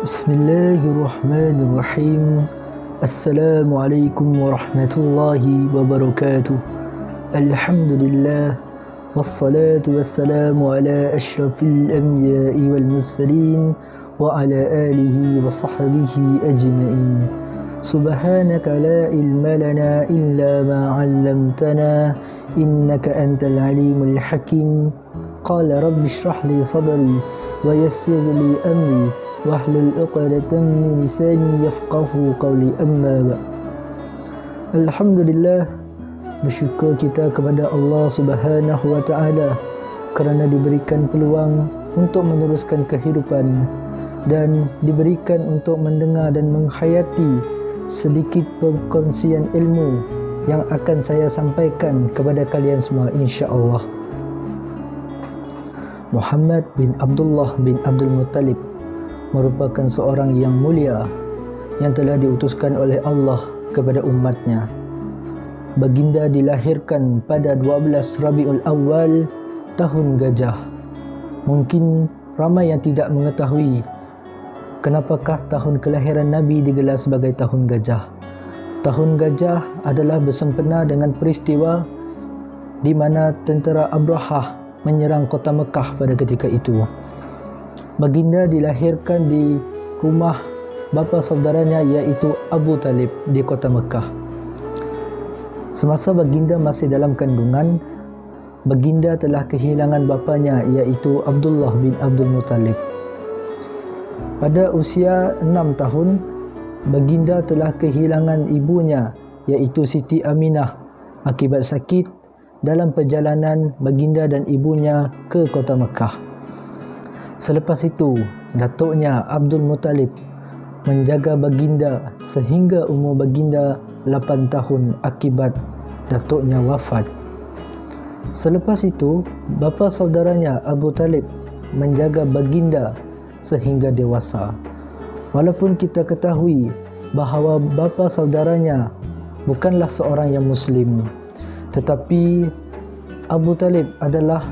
Bismillahirrahmanirrahim. Assalamualaikum warahmatullahi wabarakatuh. Alhamdulillah. Wassalatu wassalamu ala ashrafil anbiya'i wal mursalin wa ala alihi wa sahbihi ajma'in. Subhanaka la ilma lana illa ma 'allamtana innaka antal alimul hakim. Qala rabbi shrah li sadri wa yassir li amri wahlul 'uqdatam min lisani yafqahu qawli, amma ba'd. Alhamdulillah, bersyukur kita kepada Allah Subhanahu wa taala kerana diberikan peluang untuk meneruskan kehidupan dan diberikan untuk mendengar dan menghayati sedikit perkongsian ilmu yang akan saya sampaikan kepada kalian semua, insya-Allah. Muhammad bin Abdullah bin Abdul Muttalib merupakan seorang yang mulia yang telah diutuskan oleh Allah kepada umatnya. Baginda dilahirkan pada 12 Rabiul Awal tahun Gajah. Mungkin ramai yang tidak mengetahui kenapakah tahun kelahiran Nabi digelar sebagai tahun Gajah. Tahun Gajah adalah bersempena dengan peristiwa di mana tentera Abrahah menyerang kota Mekah pada ketika itu. Baginda dilahirkan di rumah bapa saudaranya, iaitu Abu Talib, di kota Mekah. Semasa baginda masih dalam kandungan, baginda telah kehilangan bapanya, iaitu Abdullah bin Abdul Muttalib. Pada usia 6 tahun, baginda telah kehilangan ibunya, iaitu Siti Aminah, akibat sakit dalam perjalanan baginda dan ibunya ke kota Mekah. Selepas itu, datuknya Abdul Muttalib menjaga baginda sehingga umur baginda 8 tahun akibat datuknya wafat. Selepas itu, bapa saudaranya Abu Talib menjaga baginda sehingga dewasa. Walaupun kita ketahui bahawa bapa saudaranya bukanlah seorang yang Muslim, tetapi Abu Talib adalah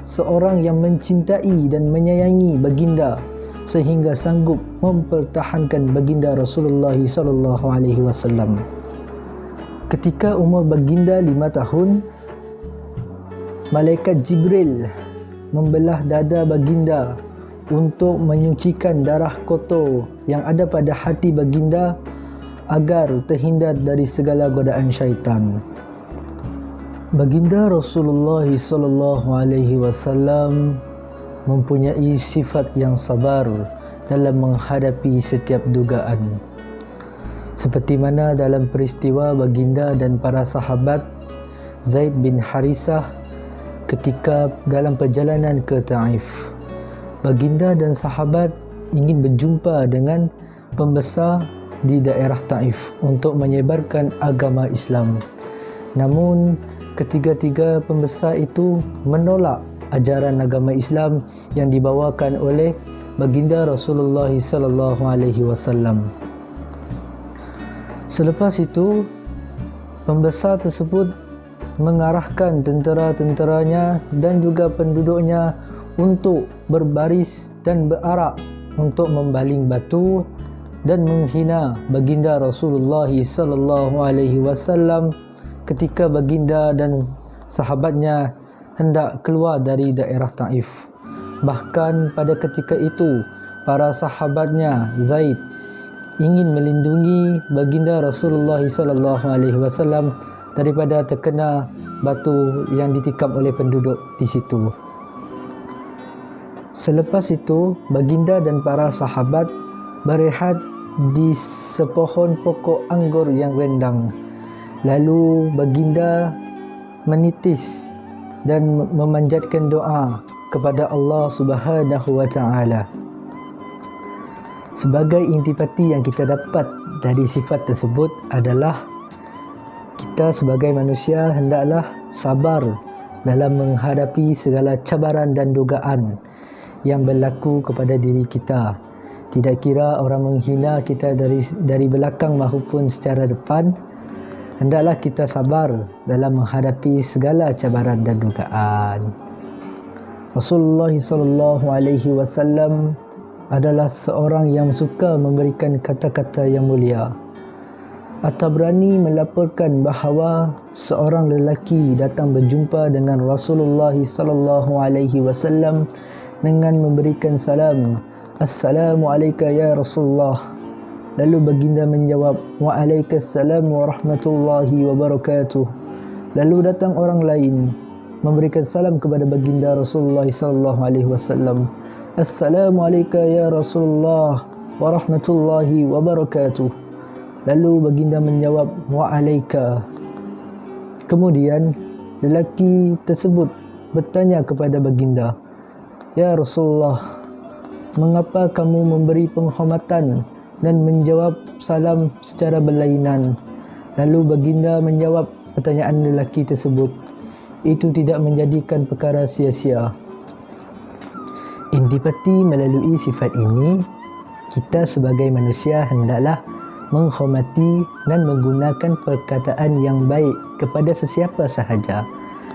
seorang yang mencintai dan menyayangi baginda sehingga sanggup mempertahankan baginda Rasulullah SAW. Ketika umur baginda 5 tahun, malaikat Jibril membelah dada baginda untuk menyucikan darah kotor yang ada pada hati baginda agar terhindar dari segala godaan syaitan. Baginda Rasulullah SAW mempunyai sifat yang sabar dalam menghadapi setiap dugaan. Seperti mana dalam peristiwa baginda dan para sahabat Zaid bin Harisah ketika dalam perjalanan ke Taif. Baginda dan sahabat ingin berjumpa dengan pembesar di daerah Taif untuk menyebarkan agama Islam. Namun ketiga-tiga pembesar itu menolak ajaran agama Islam yang dibawakan oleh baginda Rasulullah SAW. Selepas itu, pembesar tersebut mengarahkan tentera-tenteranya dan juga penduduknya untuk berbaris dan berarak untuk membaling batu dan menghina baginda Rasulullah SAW ketika baginda dan sahabatnya hendak keluar dari daerah Taif. Bahkan pada ketika itu, para sahabatnya Zaid ingin melindungi baginda Rasulullah SAW daripada terkena batu yang ditikam oleh penduduk di situ. Selepas itu, baginda dan para sahabat berehat di sepohon pokok anggur yang rindang. Lalu baginda menitis dan memanjatkan doa kepada Allah Subhanahu wa taala. Sebagai intipati yang kita dapat dari sifat tersebut adalah kita sebagai manusia hendaklah sabar dalam menghadapi segala cabaran dan dugaan yang berlaku kepada diri kita. Tidak kira orang menghina kita dari belakang maupun secara depan, hendaklah kita sabar dalam menghadapi segala cabaran dan dugaan. Rasulullah SAW adalah seorang yang suka memberikan kata-kata yang mulia. At-Tabrani melaporkan bahawa seorang lelaki datang berjumpa dengan Rasulullah sallallahu alaihi wasallam dengan memberikan salam, "Assalamualaikum ya Rasulullah." Lalu baginda menjawab, "Waalaikumsalam warahmatullahi wabarakatuh." Lalu datang orang lain memberikan salam kepada baginda Rasulullah sallallahu alaihi wasallam, "Assalamualaikum ya Rasulullah warahmatullahi wabarakatuh." Lalu baginda menjawab, "Wa'alaika." Kemudian lelaki tersebut bertanya kepada baginda, "Ya Rasulullah, mengapa kamu memberi penghormatan dan menjawab salam secara berlainan?" Lalu baginda menjawab pertanyaan lelaki tersebut, "Itu tidak menjadikan perkara sia-sia." Intipati melalui sifat ini, kita sebagai manusia hendaklah menghormati dan menggunakan perkataan yang baik kepada sesiapa sahaja,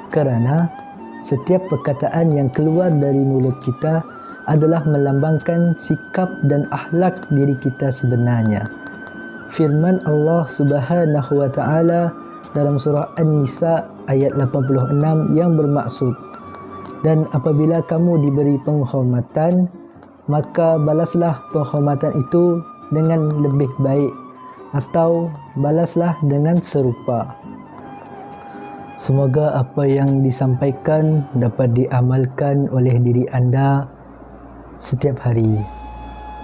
kerana setiap perkataan yang keluar dari mulut kita adalah melambangkan sikap dan akhlak diri kita sebenarnya. Firman Allah Subhanahu wa taala dalam surah An-Nisa ayat 86 yang bermaksud, "Dan apabila kamu diberi penghormatan, maka balaslah penghormatan itu dengan lebih baik, atau balaslah dengan serupa." Semoga apa yang disampaikan dapat diamalkan oleh diri anda setiap hari.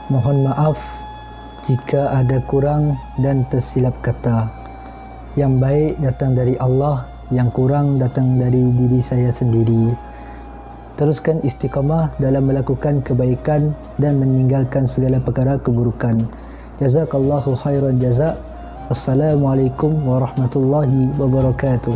Mohon maaf jika ada kurang dan tersilap kata. Yang baik datang dari Allah, yang kurang datang dari diri saya sendiri. Teruskan istiqamah dalam melakukan kebaikan dan meninggalkan segala perkara keburukan. Jazakallahu khairan jazak. Wassalamualaikum warahmatullahi wabarakatuh.